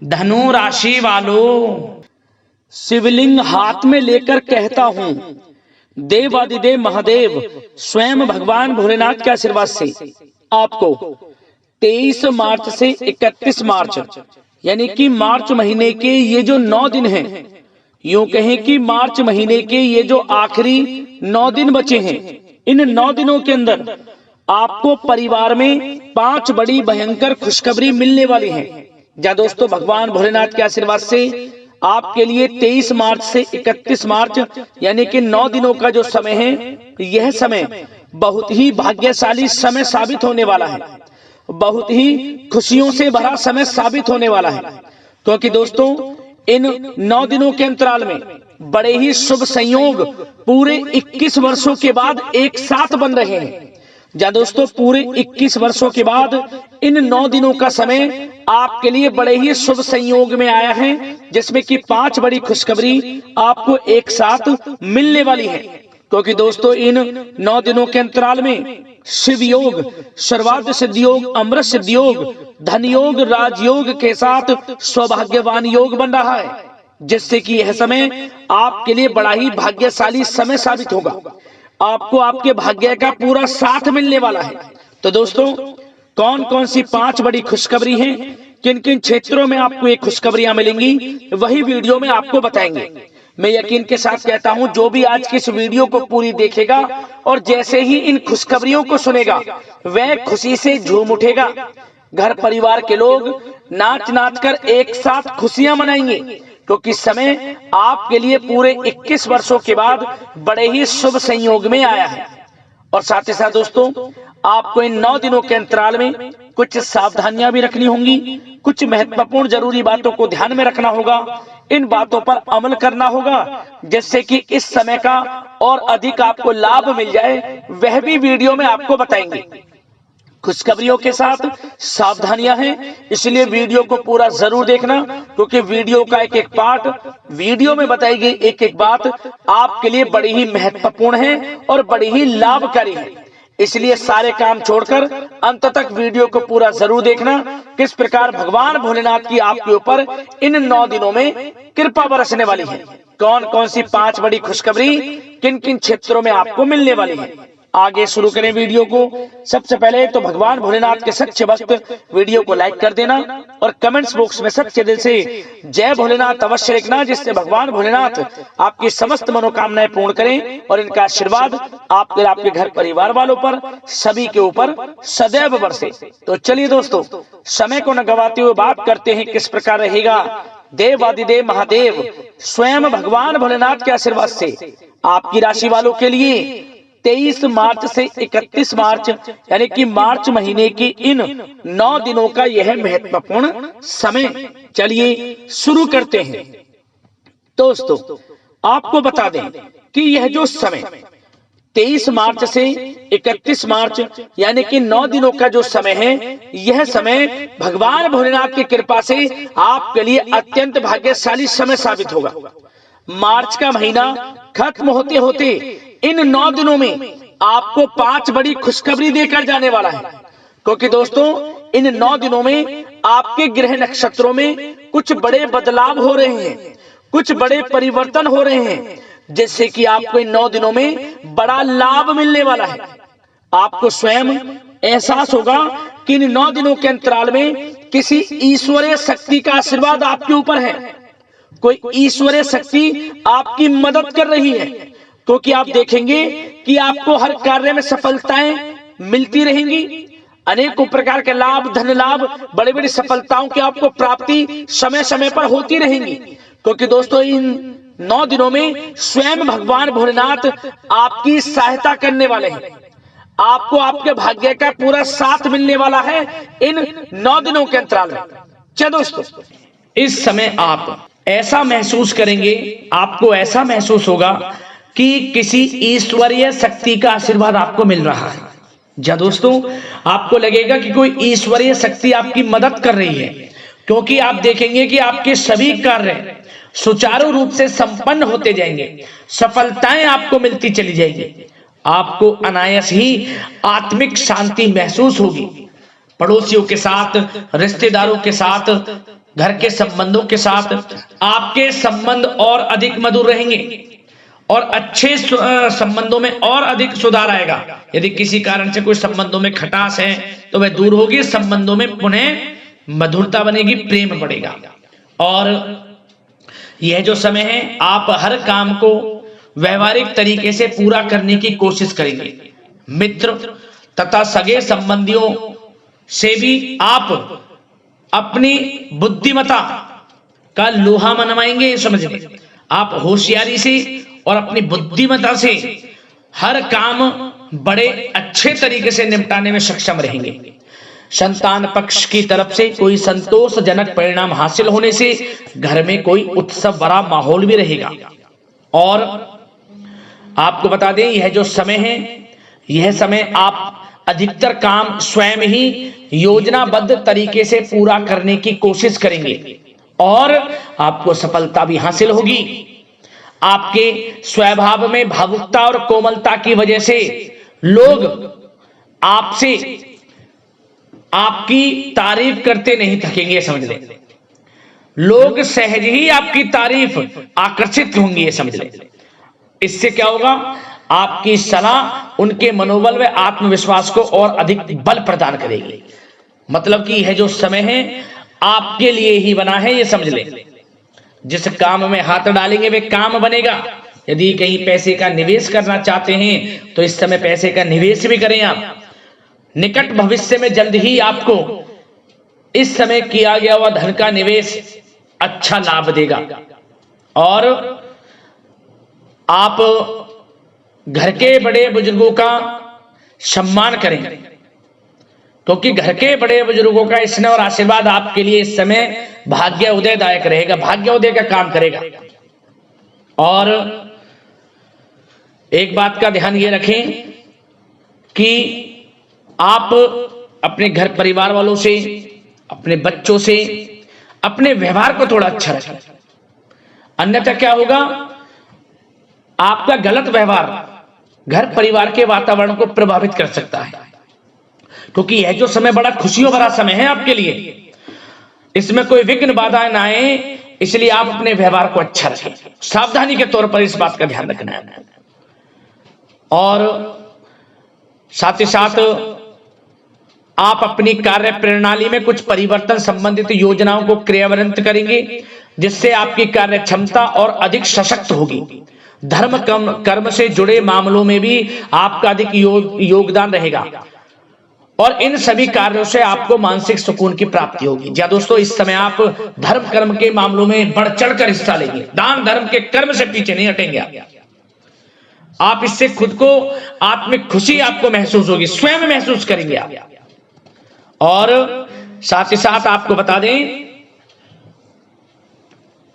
धनु राशि वालों, शिवलिंग हाथ में लेकर कहता हूं, देवादिदेव महादेव स्वयं भगवान भोलेनाथ के आशीर्वाद से आपको 23 मार्च से 31 मार्च यानी कि मार्च महीने के ये जो 9 दिन हैं, यूं कहें कि मार्च महीने के ये जो आखिरी 9 दिन बचे हैं, इन 9 दिनों के अंदर आपको परिवार में 5 बड़ी भयंकर खुशखबरी मिलने वाली है। जा दोस्तों, भगवान भोलेनाथ के आशीर्वाद से आपके लिए 23 मार्च से 31 मार्च यानी कि 9 दिनों का जो समय है, यह समय बहुत ही भाग्यशाली समय साबित होने वाला है, बहुत ही खुशियों से भरा समय साबित होने वाला है। क्योंकि दोस्तों, इन 9 दिनों के अंतराल में बड़े ही शुभ संयोग पूरे 21 वर्षों के बाद एक साथ बन रहे हैं। जहाँ दोस्तों, पूरे 21 वर्षों के बाद इन 9 दिनों का समय आपके लिए बड़े ही शुभ संयोग में आया है, जिसमें कि 5 बड़ी खुशखबरी आपको एक साथ मिलने वाली है। क्योंकि दोस्तों, इन 9 दिनों के अंतराल में शिव योग, सर्वार्थ सिद्धि योग, अमृत सिद्धि योग, धन योग, राजयोग के साथ सौभाग्यवान योग बन रहा है, जिससे कि यह समय आपके लिए बड़ा ही भाग्यशाली समय साबित होगा। आपको आपके भाग्य का पूरा साथ मिलने वाला है। तो दोस्तों, कौन कौन सी 5 बड़ी खुशखबरी हैं, किन किन क्षेत्रों में आपको ये खुशखबरियां मिलेंगी, वही वीडियो में आपको बताएंगे। मैं यकीन के साथ कहता हूं, जो भी आज की इस वीडियो को पूरी देखेगा और जैसे ही इन खुशखबरियों को सुनेगा, वह खुशी से झूम उठेगा। घर परिवार के लोग नाच नाच कर एक साथ खुशियां मनाएंगे, क्योंकि समय आपके लिए पूरे 21 वर्षों के बाद बड़े ही शुभ संयोग में आया है। और साथ ही साथ दोस्तों, आपको इन 9 दिनों के अंतराल में कुछ सावधानियां भी रखनी होंगी, कुछ महत्वपूर्ण जरूरी बातों को ध्यान में रखना होगा, इन बातों पर अमल करना होगा, जिससे कि इस समय का और अधिक आपको लाभ मिल जाए, वह भी वीडियो में आपको बताएंगे। खुशखबरियों के साथ सावधानियां हैं, इसलिए वीडियो को पूरा जरूर देखना, क्योंकि वीडियो का एक एक पार्ट, वीडियो में बताई गई एक एक बात आपके लिए बड़ी ही महत्वपूर्ण है और बड़ी ही लाभकारी है। इसलिए सारे काम छोड़कर अंत तक वीडियो को पूरा जरूर देखना, किस प्रकार भगवान भोलेनाथ की आपके ऊपर इन 9 दिनों में कृपा बरसने वाली है, कौन कौन सी 5 बड़ी खुशखबरी किन किन क्षेत्रों में आपको मिलने वाली है। आगे शुरू करें वीडियो को। सबसे पहले तो भगवान भोलेनाथ के सच्चे भक्त वीडियो को लाइक कर देना और कमेंट्स बॉक्स में सच्चे दिल से जय भोलेनाथ अवश्य लिखना, जिससे भगवान भोलेनाथ आपकी समस्त मनोकामनाएं पूर्ण करें और इनका आशीर्वाद आपके घर परिवार वालों पर, सभी के ऊपर सदैव बरसे। तो चलिए दोस्तों, समय को न गवाते हुए बात करते हैं किस प्रकार रहेगा देवादिदेव महादेव स्वयं भगवान भोलेनाथ के आशीर्वाद से आपकी राशि वालों के लिए 23 मार्च से 31 मार्च यानी कि मार्च महीने की इन 9 दिनों का यह महत्वपूर्ण समय। चलिए शुरू करते हैं। दोस्तों, आपको बता दें कि यह जो समय 23 मार्च से 31 मार्च यानी कि 9 दिनों का जो समय है, यह समय भगवान भोलेनाथ की कृपा से आपके लिए अत्यंत भाग्यशाली समय साबित होगा। मार्च का महीना खत्म होते होते इन 9 दिनों में आपको 5 बड़ी खुशखबरी देकर जाने वाला है। क्योंकि दोस्तों, इन 9 दिनों में आपके ग्रह नक्षत्रों में कुछ बड़े बदलाव हो रहे हैं, कुछ बड़े परिवर्तन हो रहे हैं, जिससे कि आपको इन 9 दिनों में बड़ा लाभ मिलने वाला है। आपको स्वयं एहसास होगा कि इन 9 दिनों के अंतराल में किसी ईश्वरीय शक्ति का आशीर्वाद आपके ऊपर है, कोई ईश्वरीय शक्ति आपकी मदद कर रही है। क्योंकि आप देखेंगे कि आपको हर कार्य में सफलताएं मिलती रहेंगी, अनेकों प्रकार के लाभ, धन लाभ, बड़ी बड़ी सफलताओं की आपको प्राप्ति समय समय पर होती रहेंगी। क्योंकि दोस्तों, इन 9 दिनों में स्वयं भगवान भोलेनाथ आपकी सहायता करने वाले हैं, आपको आपके भाग्य का पूरा साथ मिलने वाला है इन 9 दिनों के अंतराल में। चलो दोस्तों, इस समय आप ऐसा महसूस करेंगे, आपको ऐसा महसूस होगा कि किसी ईश्वरीय शक्ति का आशीर्वाद आपको मिल रहा है। जा दोस्तों, आपको लगेगा कि कोई ईश्वरीय शक्ति आपकी मदद कर रही है, क्योंकि आप देखेंगे कि आपके सभी कार्य सुचारू रूप से संपन्न होते जाएंगे, सफलताएं आपको मिलती चली जाएंगी, आपको अनायास ही आत्मिक शांति महसूस होगी। पड़ोसियों के साथ, रिश्तेदारों के साथ घर के संबंधों के साथ आपके संबंध और अधिक मधुर रहेंगे और अच्छे संबंधों में और अधिक सुधार आएगा। यदि किसी कारण से कोई संबंधों में खटास है तो वह दूर होगी, संबंधों में पुनः मधुरता बनेगी, प्रेम बढ़ेगा। और यह जो समय है आप हर काम को व्यवहारिक तरीके से पूरा करने की कोशिश करेंगे। मित्र तथा सगे संबंधियों से भी आप अपनी बुद्धिमत्ता का लोहा मनवाएंगे। समझिए, आप होशियारी से और अपनी बुद्धिमत्ता से हर काम बड़े अच्छे तरीके से निपटाने में सक्षम रहेंगे। संतान पक्ष की तरफ से कोई संतोषजनक परिणाम हासिल होने से घर में कोई उत्सव भरा माहौल भी रहेगा। और आपको बता दें, यह जो समय है, यह समय आप अधिकतर काम स्वयं ही योजनाबद्ध तरीके से पूरा करने की कोशिश करेंगे और आपको सफलता भी हासिल होगी। आपके स्वभाव में भावुकता और कोमलता की वजह से लोग आपसे आपकी तारीफ करते नहीं थकेंगे। समझ लें, लोग सहज ही आपकी तारीफ आकर्षित होंगे। समझ लें, इससे क्या होगा, आपकी सलाह उनके मनोबल व आत्मविश्वास को और अधिक बल प्रदान करेगी। मतलब कि यह जो समय है आपके लिए ही बना है, ये समझ लें। जिस काम में हाथ डालेंगे वे काम बनेगा। यदि कहीं पैसे का निवेश करना चाहते हैं तो इस समय पैसे का निवेश भी करें आप। निकट भविष्य में जल्द ही आपको इस समय किया गया हुआ धन का निवेश अच्छा लाभ देगा। और आप घर के बड़े बुजुर्गों का सम्मान करें, क्योंकि घर के बड़े बुजुर्गों का स्नेह और आशीर्वाद आपके लिए इस समय भाग्य उदयदायक रहेगा, भाग्य उदय का काम करेगा। और एक बात का ध्यान ये रखें कि आप अपने घर परिवार वालों से, अपने बच्चों से अपने व्यवहार को थोड़ा अच्छा रखें। अन्यथा क्या होगा, आपका गलत व्यवहार घर परिवार के वातावरण को प्रभावित कर सकता है। क्योंकि यह जो समय बड़ा खुशियों भरा समय है आपके लिए, इसमें कोई विघ्न बाधाएं ना आए, इसलिए आप अपने व्यवहार को अच्छा रखें। सावधानी के तौर पर इस बात का ध्यान रखना है। और साथ ही साथ आप अपनी कार्य प्रणाली में कुछ परिवर्तन संबंधित योजनाओं को क्रियान्वित करेंगे, जिससे आपकी कार्य क्षमता और अधिक सशक्त होगी। धर्म कर्म से जुड़े मामलों में भी आपका अधिक योगदान रहेगा और इन सभी कार्यों से आपको मानसिक सुकून की प्राप्ति होगी। जी दोस्तों, इस समय आप धर्म कर्म के मामलों में बढ़ चढ़कर हिस्सा लेंगे। दान धर्म के कर्म से पीछे नहीं हटेंगे आप। इससे खुद को आत्मिक खुशी आपको महसूस होगी, स्वयं महसूस करेंगे आप। और साथ ही साथ आपको बता दें,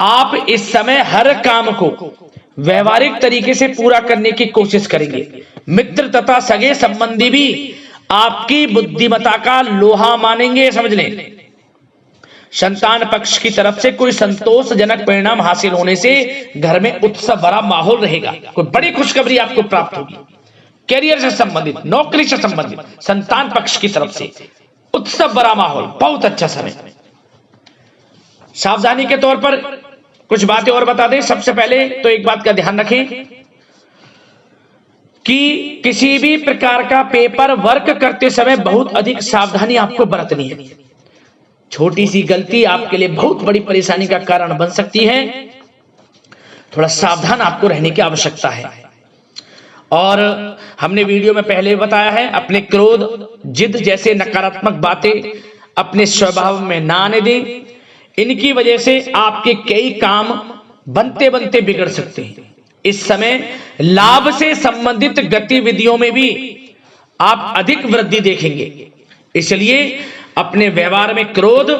आप इस समय हर काम को व्यवहारिक तरीके से पूरा करने की कोशिश करेंगे। मित्र तथा सगे संबंधी भी आपकी बुद्धिमत्ता का लोहा मानेंगे। समझ लें, संतान पक्ष की तरफ से कोई संतोषजनक परिणाम हासिल होने से घर में उत्सव भरा माहौल रहेगा। कोई बड़ी खुशखबरी आपको प्राप्त होगी। कैरियर से संबंधित, नौकरी से संबंधित, संतान पक्ष की तरफ से उत्सव भरा माहौल, बहुत अच्छा समय। सावधानी के तौर पर कुछ बातें और बता दें। सबसे पहले तो एक बात का ध्यान रखें कि किसी भी प्रकार का पेपर वर्क करते समय बहुत अधिक सावधानी आपको बरतनी है। छोटी सी गलती आपके लिए बहुत बड़ी परेशानी का कारण बन सकती है। थोड़ा सावधान आपको रहने की आवश्यकता है। और हमने वीडियो में पहले बताया है, अपने क्रोध, जिद जैसे नकारात्मक बातें अपने स्वभाव में ना आने दें। इनकी वजह से आपके कई काम बनते बनते बिगड़ सकते हैं। इस समय लाभ से संबंधित गतिविधियों में भी आप अधिक वृद्धि देखेंगे, इसलिए अपने व्यवहार में क्रोध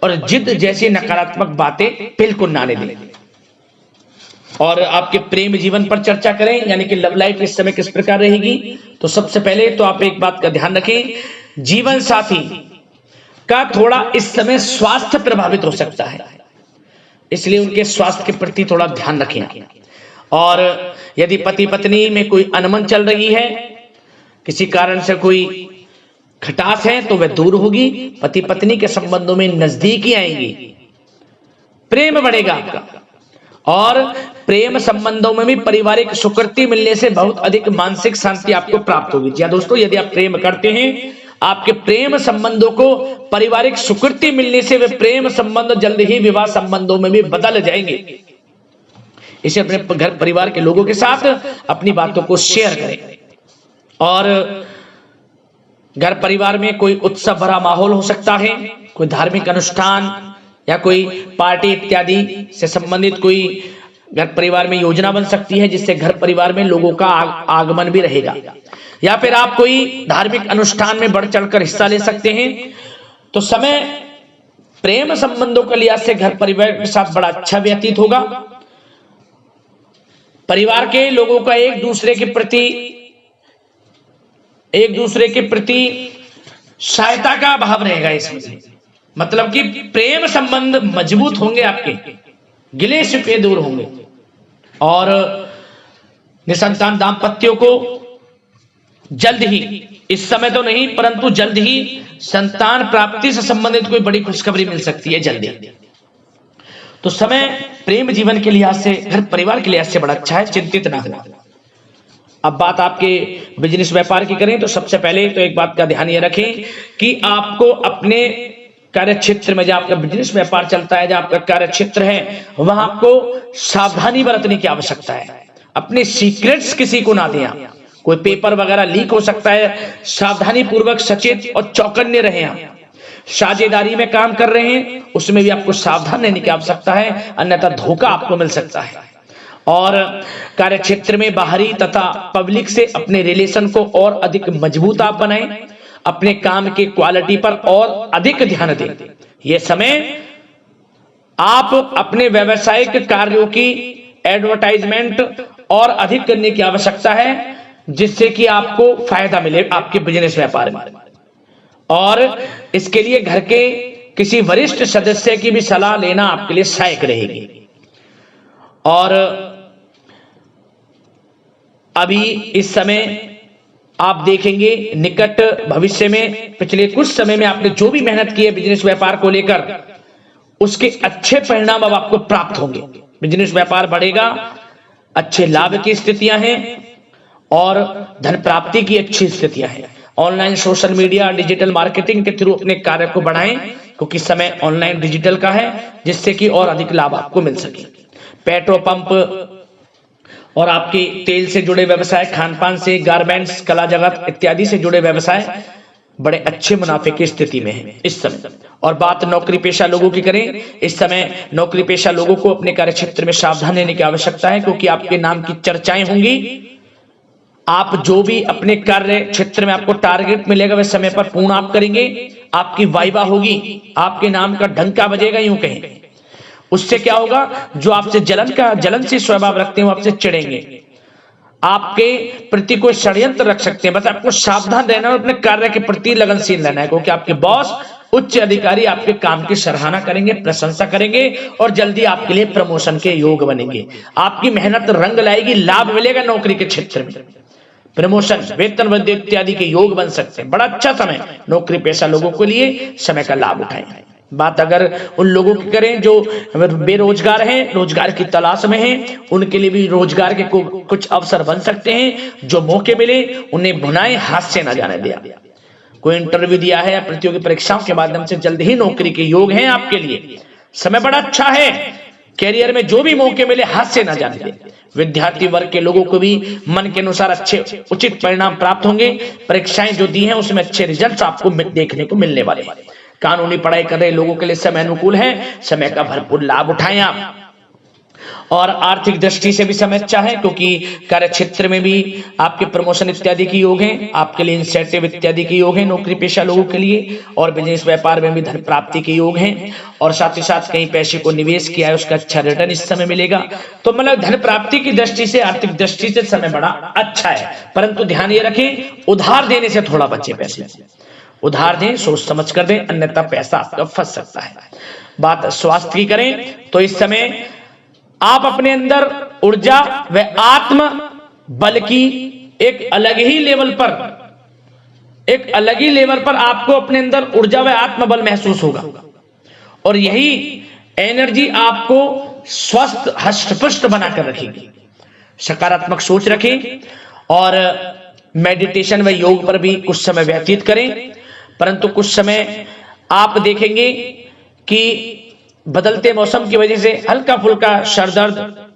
और जिद जैसी नकारात्मक बातें बिल्कुल ना आने दें। और आपके प्रेम जीवन पर चर्चा करें, यानी कि लव लाइफ इस समय किस प्रकार रहेगी। तो सबसे पहले तो आप एक बात का ध्यान रखें, जीवन साथी का थोड़ा इस समय स्वास्थ्य प्रभावित हो सकता है, इसलिए उनके स्वास्थ्य के प्रति थोड़ा ध्यान रखें। और यदि पति पत्नी में कोई अनबन चल रही है, किसी कारण से कोई खटास है, तो वह दूर होगी। पति पत्नी के संबंधों में नजदीकी आएंगी प्रेम बढ़ेगा आपका। और प्रेम संबंधों में भी पारिवारिक सुकृति मिलने से बहुत अधिक मानसिक शांति आपको प्राप्त होगी। जी दोस्तों, यदि आप प्रेम करते हैं, आपके प्रेम संबंधों को पारिवारिक सुकृति मिलने से वे प्रेम संबंध जल्द ही विवाह संबंधों में भी बदल जाएंगे। इसे अपने घर परिवार के लोगों के साथ अपनी बातों को शेयर करें। और घर परिवार में कोई उत्सव भरा माहौल हो सकता है, कोई धार्मिक अनुष्ठान या कोई पार्टी इत्यादि से संबंधित कोई घर परिवार में योजना बन सकती है, जिससे घर परिवार में लोगों का आगमन भी रहेगा। या फिर आप कोई धार्मिक अनुष्ठान में बढ़ चढ़कर हिस्सा ले सकते हैं। तो समय प्रेम संबंधों के लिहाज से घर परिवार के साथ बड़ा अच्छा व्यतीत होगा। परिवार के लोगों का एक दूसरे के प्रति सहायता का भाव रहेगा इसमें। मतलब कि प्रेम संबंध मजबूत होंगे, आपके गिले शिकवे दूर होंगे। और निसंतान दाम्पत्यों को जल्द ही, इस समय तो नहीं परंतु जल्द ही संतान प्राप्ति से संबंधित कोई बड़ी खुशखबरी मिल सकती है जल्दी। तो समय प्रेम जीवन के लिहाज से, घर परिवार के लिहाज से बड़ा अच्छा है, चिंतित ना हो। अब बात आपके बिजनेस व्यापार की करें तो सबसे पहले तो एक बात का ध्यान ये रखें कि आपको अपने कार्य क्षेत्र में, जहां आपका बिजनेस व्यापार चलता है, जहां आपका कार्य क्षेत्र है, वहां आपको सावधानी बरतने की आवश्यकता है। अपने सीक्रेट्स किसी को ना दें। कोई पेपर वगैरह लीक हो सकता है, सावधानी पूर्वक सचेत और चौकन्ने रहें। आप साझेदारी में काम कर रहे हैं, उसमें भी आपको सावधान रहने की आवश्यकता है, अन्यथा धोखा आपको मिल सकता है। और कार्य क्षेत्र में बाहरी तथा पब्लिक से अपने रिलेशन को और अधिक मजबूत आप बनाएं। अपने काम की क्वालिटी पर और अधिक ध्यान दें। यह समय आप अपने व्यावसायिक कार्यों की एडवर्टाइजमेंट और अधिक करने की आवश्यकता है, जिससे कि आपको फायदा मिले आपके बिजनेस व्यापार में। और इसके लिए घर के किसी वरिष्ठ सदस्य की भी सलाह लेना आपके लिए सहायक रहेगी। और अभी इस समय आप देखेंगे निकट भविष्य में, पिछले कुछ समय में आपने जो भी मेहनत की है बिजनेस व्यापार को लेकर, उसके अच्छे परिणाम अब आपको प्राप्त होंगे। बिजनेस व्यापार बढ़ेगा, अच्छे लाभ की स्थितियां हैं और धन प्राप्ति की अच्छी स्थितियां हैं। Online social media digital marketing के थ्रू अपने कार्य को बढ़ाएं, क्योंकि समय ऑनलाइन डिजिटल का है, जिससे कि और अधिक लाभ आपको मिल सके। पेट्रोल पंप और आपके तेल से जुड़े व्यवसाय, खान पान से, गारमेंट्स, कला जगत इत्यादि से जुड़े व्यवसाय बड़े अच्छे मुनाफे की स्थिति में है इस समय। और बात नौकरी पेशा लोगों की करें, इस समय नौकरी पेशा लोगों को अपने कार्य क्षेत्र में सावधान रहने की आवश्यकता है, क्योंकि आपके नाम की चर्चाएं होंगी। आप जो भी अपने कार्य क्षेत्र में आपको टारगेट मिलेगा वह समय पर पूर्ण आप करेंगे। आपकी वाइवा होगी, आपके नाम का डंका बजेगा, यूं कहें। उससे क्या होगा, जो आपसे जलनशील स्वभाव रखते हैं वो आपसे चिढ़ेंगे, आपके प्रति कोई षड्यंत्र रख सकते हैं। बस आपको सावधान रहना और अपने कार्य के प्रति लगनशील रहना है, क्योंकि आपके बॉस, उच्च अधिकारी आपके काम की सराहना करेंगे, प्रशंसा करेंगे और जल्दी आपके लिए प्रमोशन के योग बनेंगे। आपकी मेहनत रंग लाएगी, लाभ मिलेगा नौकरी के क्षेत्र में, प्रमोशन, वेतन वृद्धि इत्यादि के योग बन सकते हैं। बड़ा अच्छा समय नौकरी पेशा लोगों के लिए, समय का लाभ उठाएं। बात अगर उन लोगों की करें जो बेरोजगार हैं, रोजगार की तलाश में हैं, उनके लिए भी रोजगार के कुछ अवसर बन सकते हैं। जो मौके मिले उन्हें भुनाएं, हाथ से न जाने दिया। कोई इंटरव्यू दिया है या प्रतियोगी परीक्षाओं के माध्यम से जल्द ही नौकरी के योग हैं आपके लिए। समय बड़ा अच्छा है, कैरियर में जो भी मौके मिले हाथ से न जाने दें। विद्यार्थी वर्ग के लोगों को भी मन के अनुसार अच्छे उचित परिणाम प्राप्त होंगे। परीक्षाएं जो दी हैं उसमें अच्छे रिजल्ट आपको देखने को मिलने वाले हैं। कानूनी पढ़ाई कर रहे लोगों के लिए समय अनुकूल है, समय का भरपूर लाभ उठाएं आप। और आर्थिक दृष्टि से भी समय अच्छा है, क्योंकि कार्य क्षेत्र में भी आपके प्रमोशन इत्यादि के योग हैं, आपके लिए इंसेंटिव इत्यादि के योग हैं नौकरी पेशा लोगों के लिए। और बिजनेस व्यापार में भी धन प्राप्ति के योग हैं, और साथ ही साथ कहीं पैसे को निवेश किया है उसका अच्छा रिटर्न इस समय मिलेगा। तो मतलब धन प्राप्ति की दृष्टि से, आर्थिक दृष्टि से समय बड़ा अच्छा है। परंतु ध्यान ये रखें, उधार देने से थोड़ा बचे। पैसे उधार दें, सोच समझ कर दें, अन्यथा पैसा आपका फंस सकता है। बात स्वास्थ्य की करें तो इस समय आप अपने अंदर ऊर्जा व आत्म बल की एक अलग ही लेवल पर आपको अपने अंदर ऊर्जा व आत्म बल महसूस होगा। और यही एनर्जी आपको स्वस्थ हष्ट-पुष्ट बनाकर रखेगी। सकारात्मक सोच रखें और मेडिटेशन व योग पर भी कुछ समय व्यतीत करें। परंतु कुछ समय आप देखेंगे कि बदलते मौसम की वजह से हल्का फुल्का सर दर्द,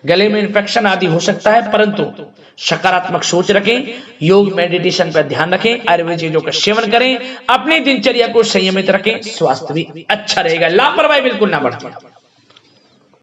गले में इन्फेक्शन आदि हो सकता है, परंतु सकारात्मक सोच रखें, योग मेडिटेशन पर ध्यान रखें, आयुर्वेदिक चीजों का सेवन करें, अपनी दिनचर्या को संयमित रखें, स्वास्थ्य भी अच्छा रहेगा, लापरवाही बिल्कुल ना बरतें।